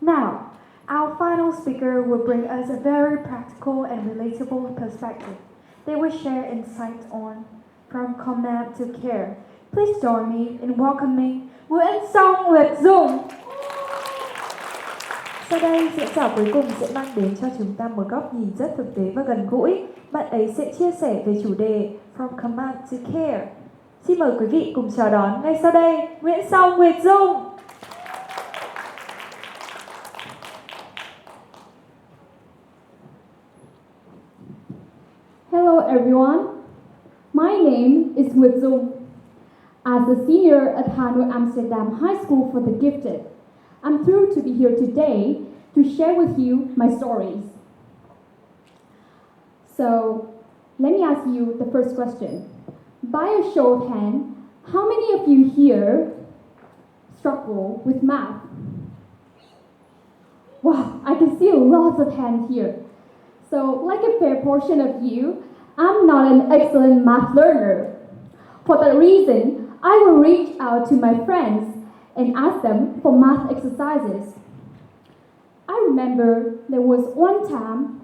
Now, our final speaker will bring us a very practical and relatable perspective. They will share insights on from command to care. Please join me in welcoming Nguyễn Song with Dung. Sau đây, diễn giả cuối cùng sẽ mang đến cho chúng ta một góc nhìn rất thực tế và gần gũi. Bạn ấy sẽ chia sẻ về chủ đề From Command to Care. Xin mời quý vị cùng chào đón ngay sau đây Nguyễn Song with Dung. Hello everyone, my name is Nguyet Dung. As a senior at Hanoi Amsterdam High School for the Gifted, I'm thrilled to be here today to share with you my stories. So, let me ask you the first question. By a show of hands, how many of you here struggle with math? Wow, I can see lots of hands here. So, like a fair portion of you, I'm not an excellent math learner. For that reason, I will reach out to my friends and ask them for math exercises. I remember there was one time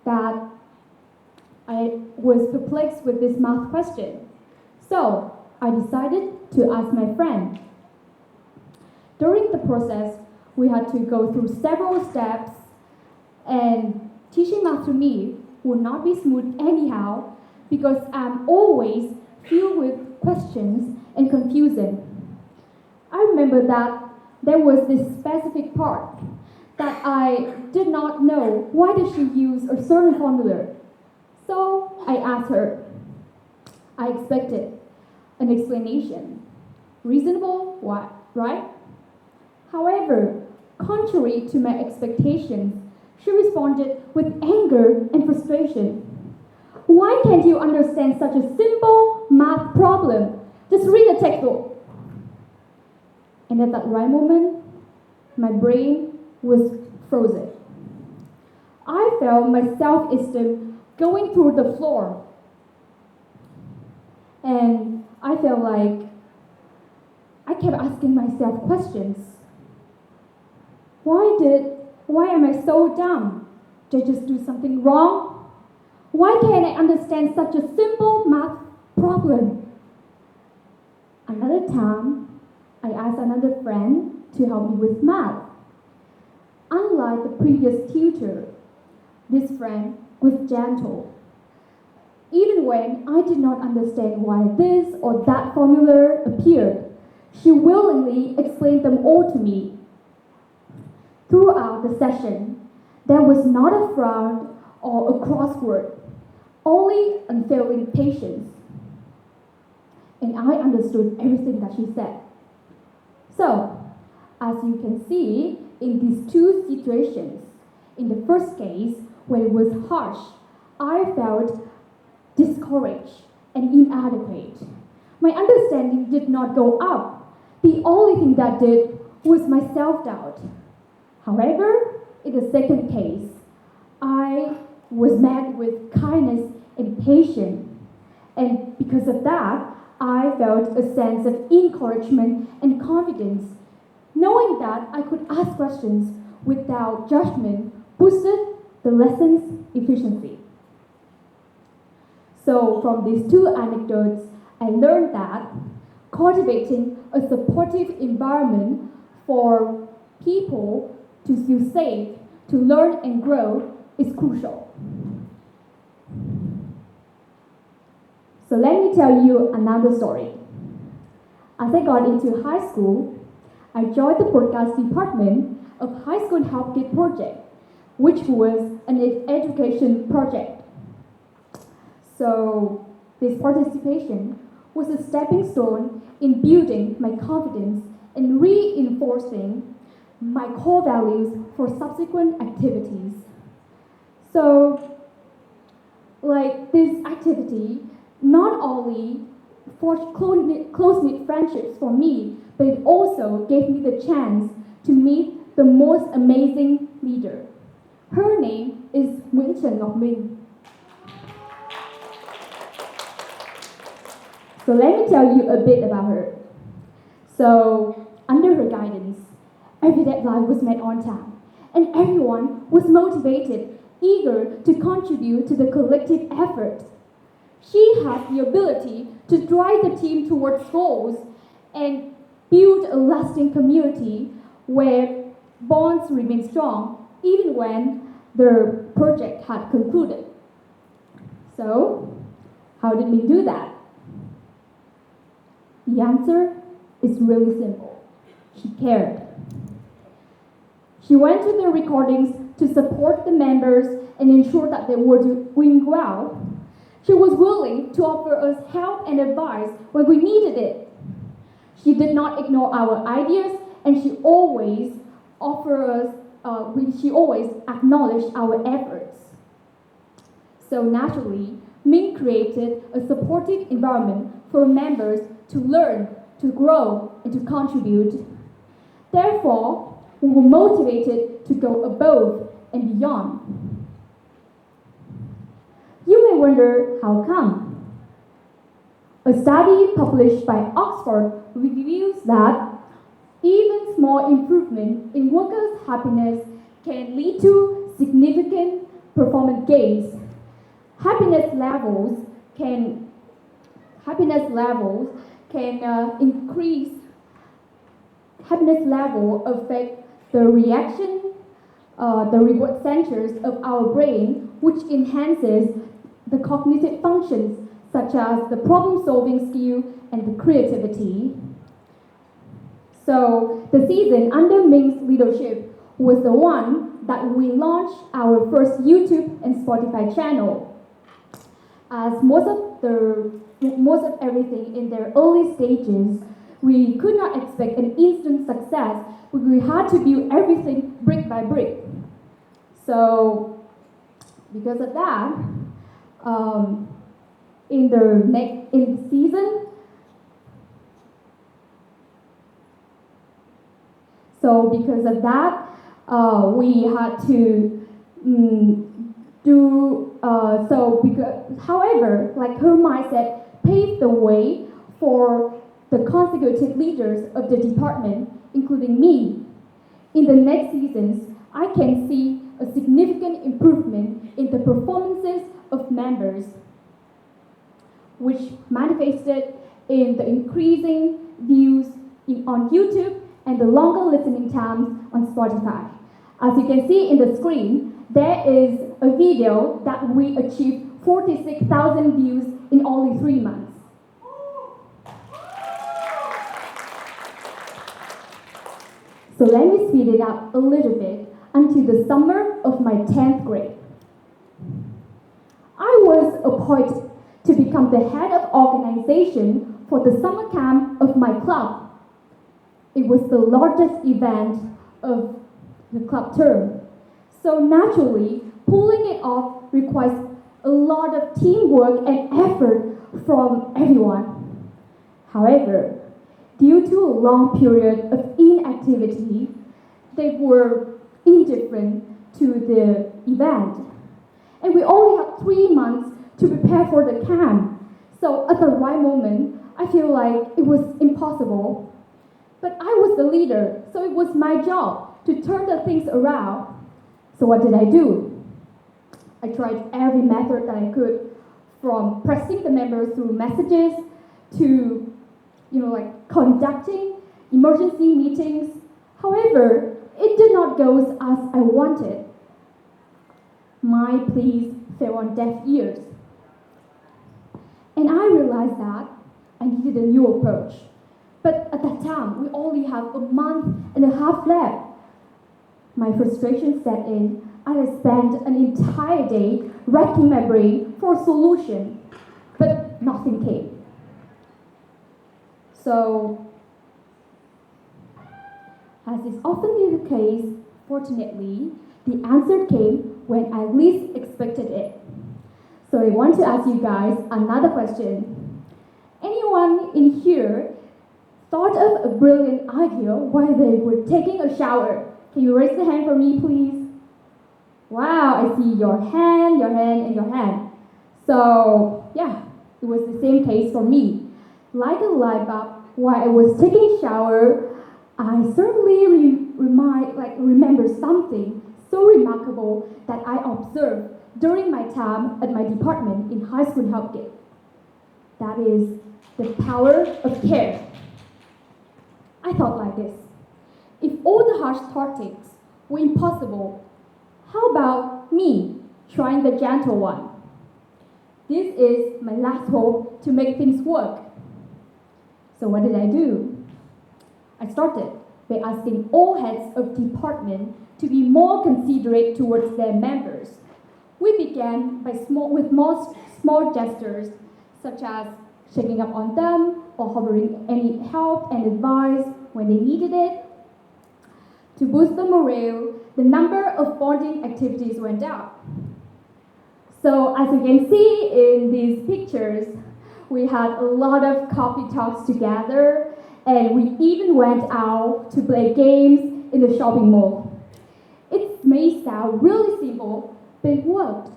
that I was perplexed with this math question. So, I decided to ask my friend. During the process, we had to go through several steps, and teaching math to me would not be smooth anyhow because I'm always filled with questions and confusion. I remember that there was this specific part that I did not know why did she use a certain formula. So I asked her. I expected an explanation. Reasonable, what, right? However, contrary to my expectations, she responded with anger and frustration. Why can't you understand such a simple math problem? Just read the textbook. And at that right moment, my brain was frozen. I felt my self-esteem going through the floor. And I felt like I kept asking myself questions. Why am I so dumb? Did I just do something wrong? Why can't I understand such a simple math problem? Another time, I asked another friend to help me with math. Unlike the previous tutor, this friend was gentle. Even when I did not understand why this or that formula appeared, she willingly explained them all to me. Throughout the session, there was not a frown or a crossword, only unfailing patience. And I understood everything that she said. So, as you can see in these two situations, in the first case, when it was harsh, I felt discouraged and inadequate. My understanding did not go up. The only thing that did was my self-doubt. However, in the second case, I was met with kindness and patience. And because of that, I felt a sense of encouragement and confidence. Knowing that I could ask questions without judgment boosted the lesson's efficiency. So from these two anecdotes, I learned that cultivating a supportive environment for people to feel safe, to learn and grow is crucial. So let me tell you another story. As I got into high school, I joined the broadcast department of High School Help Kit project, which was an education project. So this participation was a stepping stone in building my confidence and reinforcing my core values for subsequent activities. So, like this activity not only forged close-knit friendships for me, but it also gave me the chance to meet the most amazing leader. Her name is Nguyen. So let me tell you a bit about her. So, under her guidance, every deadline was met on time, and everyone was motivated, eager to contribute to the collective effort. She had the ability to drive the team towards goals and build a lasting community where bonds remain strong even when the project had concluded. So, how did we do that? The answer is really simple. She cared. She went to the recordings to support the members and ensure that they were doing well. She was willing to offer us help and advice when we needed it. She did not ignore our ideas, and she always acknowledged our efforts. So naturally, Ming created a supportive environment for members to learn, to grow, and to contribute. Therefore, we were motivated to go above and beyond. You may wonder how come. A study published by Oxford reveals that even small improvement in workers' happiness can lead to significant performance gains. Happiness levels can increase. Happiness level affect the reward centers of our brain, which enhances the cognitive functions such as the problem-solving skill and the creativity. So the season under Ming's leadership was the one that we launched our first YouTube and Spotify channel. As most of everything in their early stages, we could not expect an instant success, but we had to build everything brick by brick. So because of that, in the season, so because of that, we had to however, like her mindset paved the way for the consecutive leaders of the department, including me. In the next seasons, I can see a significant improvement in the performances of members, which manifested in the increasing views on YouTube and the longer listening times on Spotify. As you can see in the screen, there is a video that we achieved 46,000 views in only 3 months. So let me speed it up a little bit until the summer of my 10th grade. I was appointed to become the head of organization for the summer camp of my club. It was the largest event of the club term. So naturally, pulling it off requires a lot of teamwork and effort from everyone. However, due to a long period of inactivity, they were indifferent to the event. And we only had 3 months to prepare for the camp. So at the right moment, I feel like it was impossible. But I was the leader, so it was my job to turn the things around. So what did I do? I tried every method that I could, from pressing the members through messages to, conducting emergency meetings. However, it did not go as I wanted. My pleas fell on deaf ears. And I realized that I needed a new approach. But at that time, we only have a month and a half left. My frustration set in, and I spent an entire day racking my brain for a solution, but nothing came. So, as is often the case, fortunately, the answer came when I least expected it. So I want to ask you guys another question. Anyone in here thought of a brilliant idea while they were taking a shower? Can you raise the hand for me, please? Wow, I see your hand, and your hand. So, yeah, it was the same case for me. Like a light bulb, while I was taking a shower, I suddenly remember something so remarkable that I observed during my time at my department in high school healthcare. That is the power of care. I thought like this. If all the harsh tactics were impossible, how about me trying the gentle one? This is my last hope to make things work. So what did I do? I started by asking all heads of department to be more considerate towards their members. We began with most small gestures, such as checking up on them or offering any help and advice when they needed it. To boost the morale, the number of bonding activities went up. So as you can see in these pictures, we had a lot of coffee talks together, and we even went out to play games in the shopping mall. It may sound really simple, but it worked.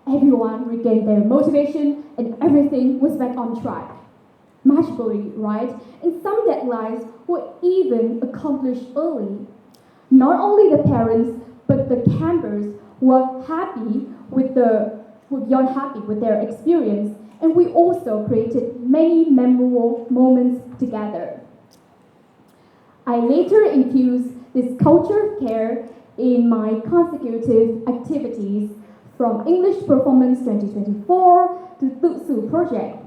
Everyone regained their motivation and everything was back on track. Magically, right? And some deadlines were even accomplished early. Not only the parents, but the campers were happy beyond happy with their experience, and we also created many memorable moments together. I later infused this culture of care in my consecutive activities from English Performance 2024 to Tutsu Project,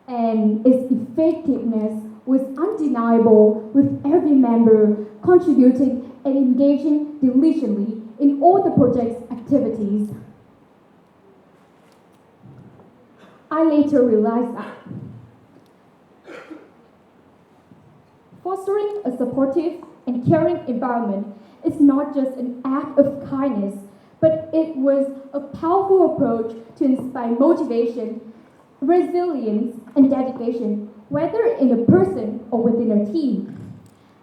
and its effectiveness was undeniable, with every member contributing and engaging diligently in all the project's activities. I later realized that fostering a supportive and caring environment is not just an act of kindness, but it was a powerful approach to inspire motivation, resilience, and dedication, whether in a person or within a team.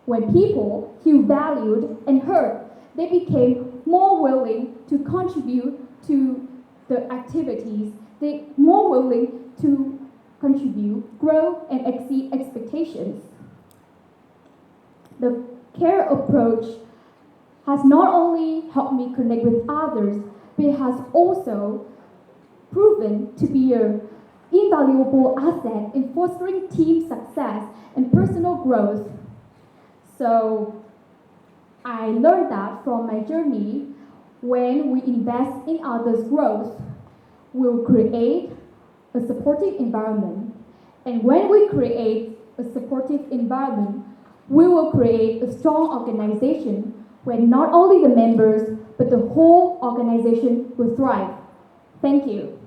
When people feel valued and heard, they became more willing to contribute to the activities. They're more willing to contribute, grow, and exceed expectations. The care approach has not only helped me connect with others, but it has also proven to be an invaluable asset in fostering team success and personal growth. So I learned that from my journey, when we invest in others' growth, we'll create a supportive environment. And when we create a supportive environment, we will create a strong organization where not only the members, but the whole organization will thrive. Thank you.